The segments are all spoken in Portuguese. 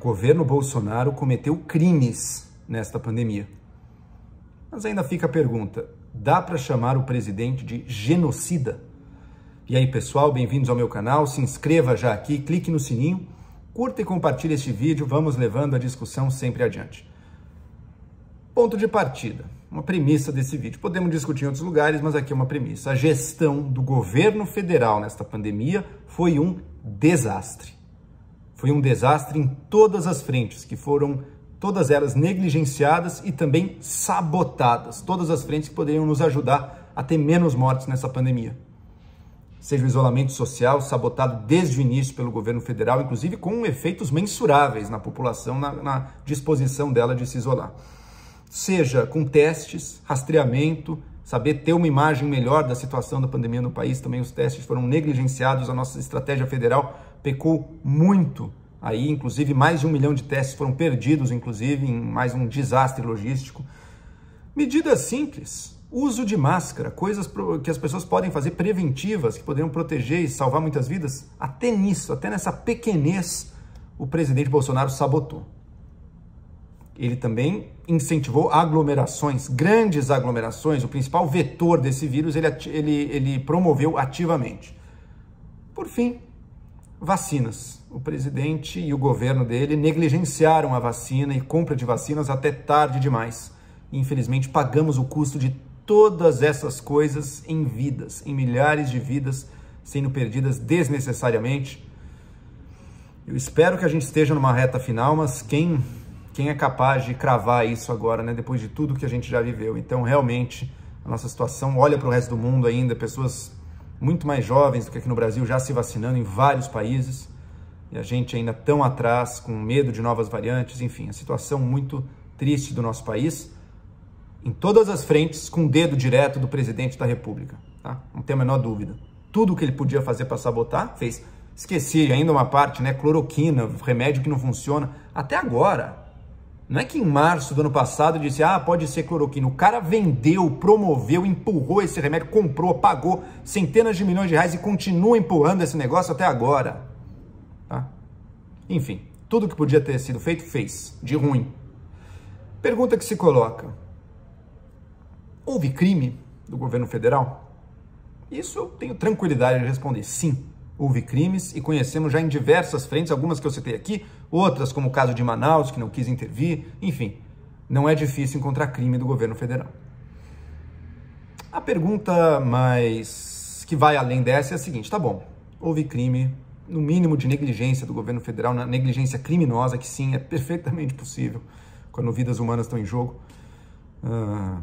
governo Bolsonaro cometeu crimes nesta pandemia. Mas ainda fica a pergunta, dá para chamar o presidente de genocida? E aí, pessoal, bem-vindos ao meu canal, se inscreva já aqui, clique no sininho, curta e compartilhe este vídeo, vamos levando a discussão sempre adiante. Ponto de partida, uma premissa desse vídeo. Podemos discutir em outros lugares, mas aqui é uma premissa. A gestão do governo federal nesta pandemia foi um desastre. Foi um desastre em todas as frentes, que foram todas elas negligenciadas e também sabotadas. Todas as frentes que poderiam nos ajudar a ter menos mortes nessa pandemia. Seja o isolamento social, sabotado desde o início pelo governo federal, inclusive com efeitos mensuráveis na população, na disposição dela de se isolar. Seja com testes, rastreamento, saber ter uma imagem melhor da situação da pandemia no país, também os testes foram negligenciados, a nossa estratégia federal pecou muito aí, inclusive mais de 1 milhão de testes foram perdidos, inclusive, em mais um desastre logístico. Medidas simples, uso de máscara, coisas que as pessoas podem fazer preventivas, que poderiam proteger e salvar muitas vidas, até nisso, até nessa pequenez, o presidente Bolsonaro sabotou. Ele também incentivou aglomerações, grandes aglomerações, o principal vetor desse vírus ele promoveu ativamente. Por fim, vacinas. O presidente e o governo dele negligenciaram a vacina e compra de vacinas até tarde demais. E, infelizmente, pagamos o custo de todas essas coisas em vidas, em milhares de vidas sendo perdidas desnecessariamente. Eu espero que a gente esteja numa reta final, mas quem é capaz de cravar isso agora, né? Depois de tudo que a gente já viveu? Então, realmente, a nossa situação olha para o resto do mundo ainda, pessoas muito mais jovens do que aqui no Brasil já se vacinando em vários países, e a gente ainda tão atrás, com medo de novas variantes, enfim, a situação muito triste do nosso país, em todas as frentes, com o dedo direto do presidente da República, tá? Não tem a menor dúvida. Tudo o que ele podia fazer para sabotar, fez. Esqueci ainda uma parte, né? Cloroquina, remédio que não funciona, até agora. Não é que em março do ano passado disse, pode ser cloroquina. O cara vendeu, promoveu, empurrou esse remédio, comprou, pagou centenas de milhões de reais e continua empurrando esse negócio até agora. Tá? Enfim, tudo que podia ter sido feito, fez, de ruim. Pergunta que se coloca, houve crime do governo federal? Isso eu tenho tranquilidade de responder, sim. Houve crimes e conhecemos já em diversas frentes, algumas que eu citei aqui, outras como o caso de Manaus, que não quis intervir, enfim, não é difícil encontrar crime do governo federal. A pergunta mais que vai além dessa é a seguinte, tá bom, houve crime, no mínimo de negligência do governo federal, na negligência criminosa, que sim, é perfeitamente possível, quando vidas humanas estão em jogo.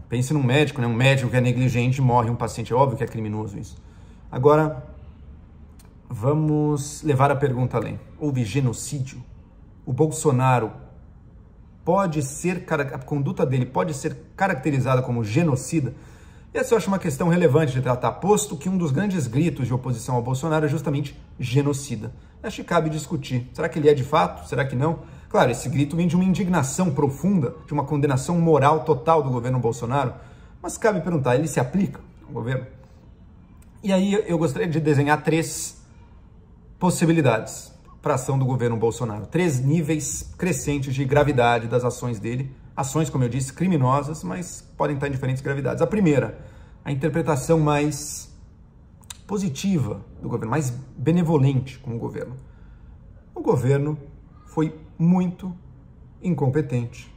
Pense num médico, né? Um médico que é negligente, morre um paciente, é óbvio que é criminoso isso. Agora, vamos levar a pergunta além. Houve genocídio? O Bolsonaro pode ser, a conduta dele pode ser caracterizada como genocida? Essa eu acho uma questão relevante de tratar, posto que um dos grandes gritos de oposição ao Bolsonaro é justamente genocida. Acho que cabe discutir. Será que ele é de fato? Será que não? Claro, esse grito vem de uma indignação profunda, de uma condenação moral total do governo Bolsonaro, mas cabe perguntar, ele se aplica ao governo? E aí eu gostaria de desenhar 3 possibilidades para a ação do governo Bolsonaro. 3 níveis crescentes de gravidade das ações dele. Ações, como eu disse, criminosas, mas podem estar em diferentes gravidades. A primeira, a interpretação mais positiva do governo, mais benevolente com o governo. O governo foi muito incompetente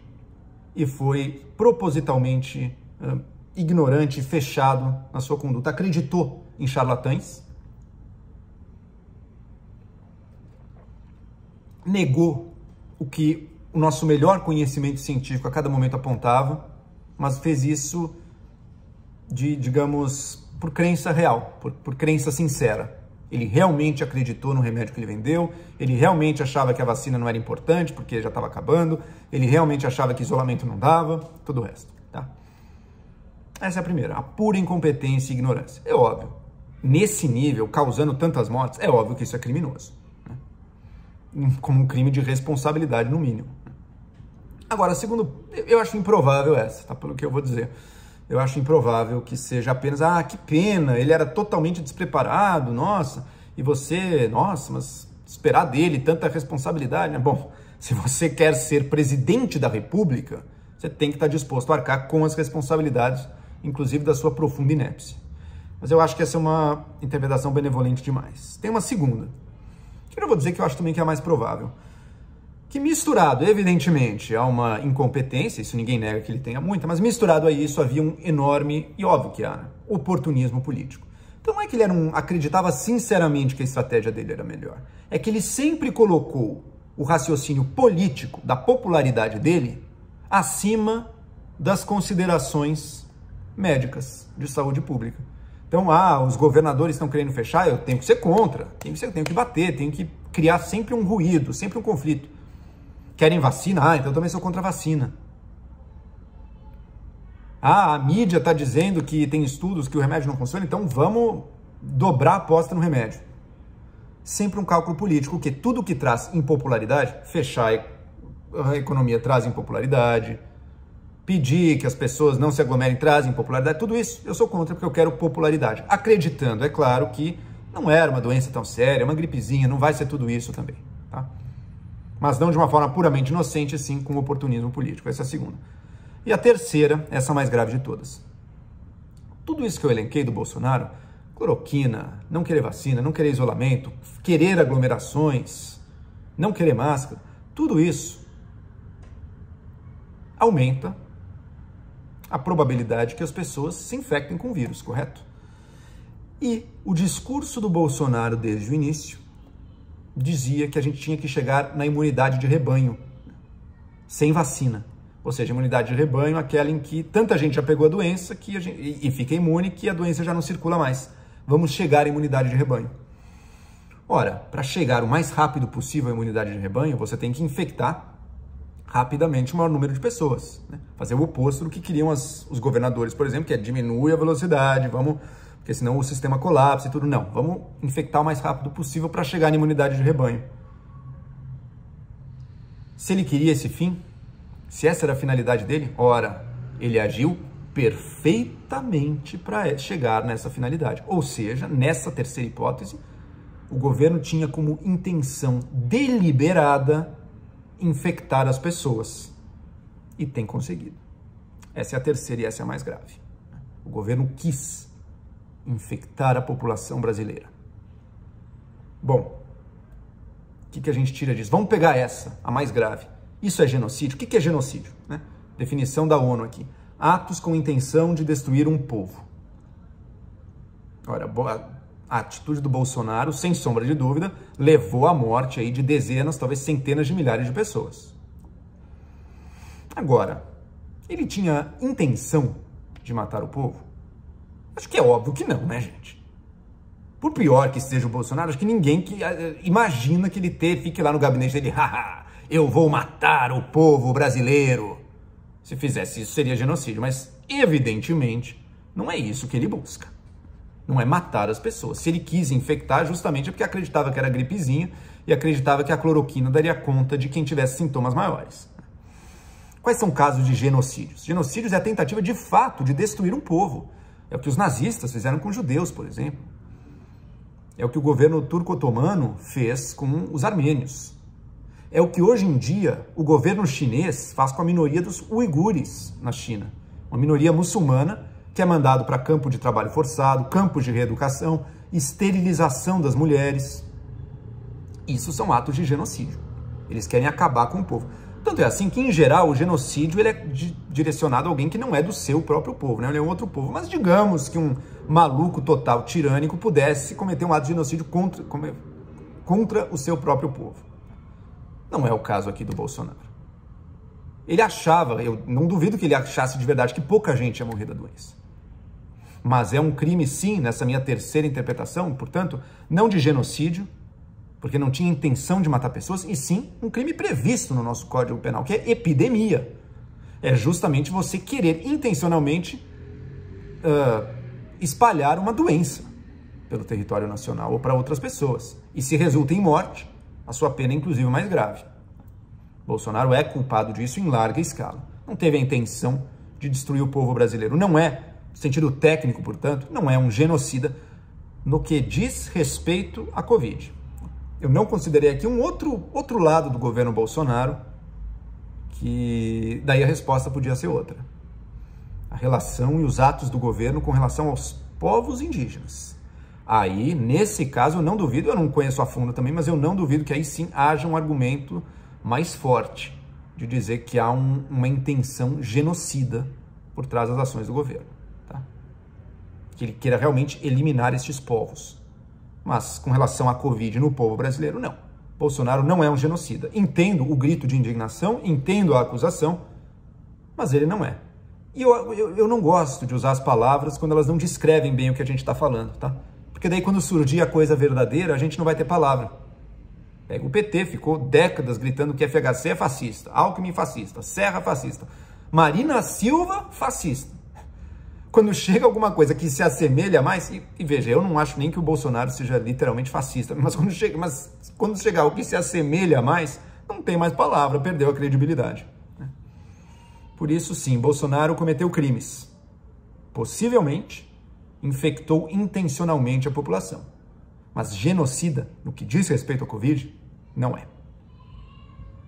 e foi propositalmente ignorante e fechado na sua conduta. Acreditou em charlatães, negou o que o nosso melhor conhecimento científico a cada momento apontava, mas fez isso digamos, por crença real, por crença sincera. Ele realmente acreditou no remédio que ele vendeu, ele realmente achava que a vacina não era importante porque já estava acabando, ele realmente achava que isolamento não dava, todo o resto, tá? Essa é a primeira, a pura incompetência e ignorância. É óbvio, nesse nível, causando tantas mortes, é óbvio que isso é criminoso, né? Como um crime de responsabilidade, no mínimo. Agora, segundo, eu acho improvável essa, tá? Pelo que eu vou dizer. Eu acho improvável que seja apenas, que pena, ele era totalmente despreparado, nossa, e você, nossa, mas esperar dele tanta responsabilidade, né? Bom, se você quer ser presidente da República, você tem que estar disposto a arcar com as responsabilidades, inclusive da sua profunda inépcia. Mas eu acho que essa é uma interpretação benevolente demais. Tem uma segunda, que eu vou dizer que eu acho também que é a mais provável, que misturado, evidentemente, a uma incompetência, isso ninguém nega que ele tenha muita, mas misturado a isso havia um enorme, e óbvio que há, oportunismo político. Então não é que ele acreditava sinceramente que a estratégia dele era melhor, é que ele sempre colocou o raciocínio político da popularidade dele acima das considerações médicas de saúde pública. Então, os governadores estão querendo fechar, eu tenho que ser contra, tenho que bater, tenho que criar sempre um ruído, sempre um conflito. Querem vacina? Então eu também sou contra a vacina. A mídia está dizendo que tem estudos que o remédio não funciona, então vamos dobrar a aposta no remédio. Sempre um cálculo político, que tudo que traz impopularidade, fechar a economia traz impopularidade, pedir que as pessoas não se aglomerem traz impopularidade, tudo isso eu sou contra porque eu quero popularidade. Acreditando, é claro, que não era uma doença tão séria, uma gripezinha, não vai ser tudo isso também, tá? Mas não de uma forma puramente inocente, sim com oportunismo político. Essa é a segunda. E a terceira, essa mais grave de todas. Tudo isso que eu elenquei do Bolsonaro, cloroquina, não querer vacina, não querer isolamento, querer aglomerações, não querer máscara, tudo isso aumenta a probabilidade que as pessoas se infectem com o vírus, correto? E o discurso do Bolsonaro desde o início dizia que a gente tinha que chegar na imunidade de rebanho, sem vacina. Ou seja, imunidade de rebanho, aquela em que tanta gente já pegou a doença e fica imune que a doença já não circula mais. Vamos chegar à imunidade de rebanho. Ora, para chegar o mais rápido possível à imunidade de rebanho, você tem que infectar rapidamente o maior número de pessoas, né? Fazer o oposto do que queriam os governadores, por exemplo, que é diminuir a velocidade, porque senão o sistema colapsa e tudo. Não, vamos infectar o mais rápido possível para chegar na imunidade de rebanho. Se ele queria esse fim, se essa era a finalidade dele, ora, ele agiu perfeitamente para chegar nessa finalidade. Ou seja, nessa terceira hipótese, o governo tinha como intenção deliberada infectar as pessoas. E tem conseguido. Essa é a terceira e essa é a mais grave. O governo quis infectar a população brasileira. Bom, o que a gente tira disso? Vamos pegar essa, a mais grave. Isso é genocídio? O que é genocídio, né? Definição da ONU aqui. Atos com intenção de destruir um povo. Ora, a atitude do Bolsonaro, sem sombra de dúvida, levou à morte aí de dezenas, talvez centenas de milhares de pessoas. Agora, ele tinha intenção de matar o povo? Acho que é óbvio que não, né, gente? Por pior que seja o Bolsonaro, acho que ninguém imagina que ele fique lá no gabinete dele, haha, eu vou matar o povo brasileiro. Se fizesse isso, seria genocídio, mas evidentemente não é isso que ele busca. Não é matar as pessoas. Se ele quis infectar, justamente é porque acreditava que era gripezinha e acreditava que a cloroquina daria conta de quem tivesse sintomas maiores. Quais são casos de genocídios? Genocídios é a tentativa de fato de destruir um povo. É o que os nazistas fizeram com os judeus, por exemplo. É o que o governo turco-otomano fez com os armênios. É o que hoje em dia o governo chinês faz com a minoria dos uigures na China. Uma minoria muçulmana que é mandado para campo de trabalho forçado, campos de reeducação, esterilização das mulheres. Isso são atos de genocídio. Eles querem acabar com o povo. Tanto é assim que, em geral, o genocídio ele é direcionado a alguém que não é do seu próprio povo, né? Ele é um outro povo. Mas digamos que um maluco total tirânico pudesse cometer um ato de genocídio contra o seu próprio povo. Não é o caso aqui do Bolsonaro. Ele achava, eu não duvido que ele achasse de verdade que pouca gente ia morrer da doença. Mas é um crime, sim, nessa minha terceira interpretação, portanto, não de genocídio, porque não tinha intenção de matar pessoas, e sim um crime previsto no nosso Código Penal, que é epidemia. É justamente você querer intencionalmente espalhar uma doença pelo território nacional ou para outras pessoas. E se resulta em morte, a sua pena é inclusive mais grave. Bolsonaro é culpado disso em larga escala. Não teve a intenção de destruir o povo brasileiro. Não é, no sentido técnico, portanto, não é um genocida no que diz respeito à Covid. Eu não considerei aqui um outro lado do governo Bolsonaro, que daí a resposta podia ser outra. A relação e os atos do governo com relação aos povos indígenas. Aí, nesse caso, eu não duvido, eu não conheço a fundo também, mas eu não duvido que aí sim haja um argumento mais forte de dizer que há uma intenção genocida por trás das ações do governo. Tá? Que ele queira realmente eliminar estes povos. Mas, com relação à Covid no povo brasileiro, não. Bolsonaro não é um genocida. Entendo o grito de indignação, entendo a acusação, mas ele não é. E eu não gosto de usar as palavras quando elas não descrevem bem o que a gente está falando, tá? Porque daí quando surgir a coisa verdadeira, a gente não vai ter palavra. Pega o PT, ficou décadas gritando que FHC é fascista, Alckmin fascista, Serra fascista, Marina Silva fascista. Quando chega alguma coisa que se assemelha mais, e veja, eu não acho nem que o Bolsonaro seja literalmente fascista, mas quando chegar o que se assemelha mais, não tem mais palavra, perdeu a credibilidade. Por isso, sim, Bolsonaro cometeu crimes. Possivelmente, infectou intencionalmente a população. Mas genocida, no que diz respeito à Covid, não é.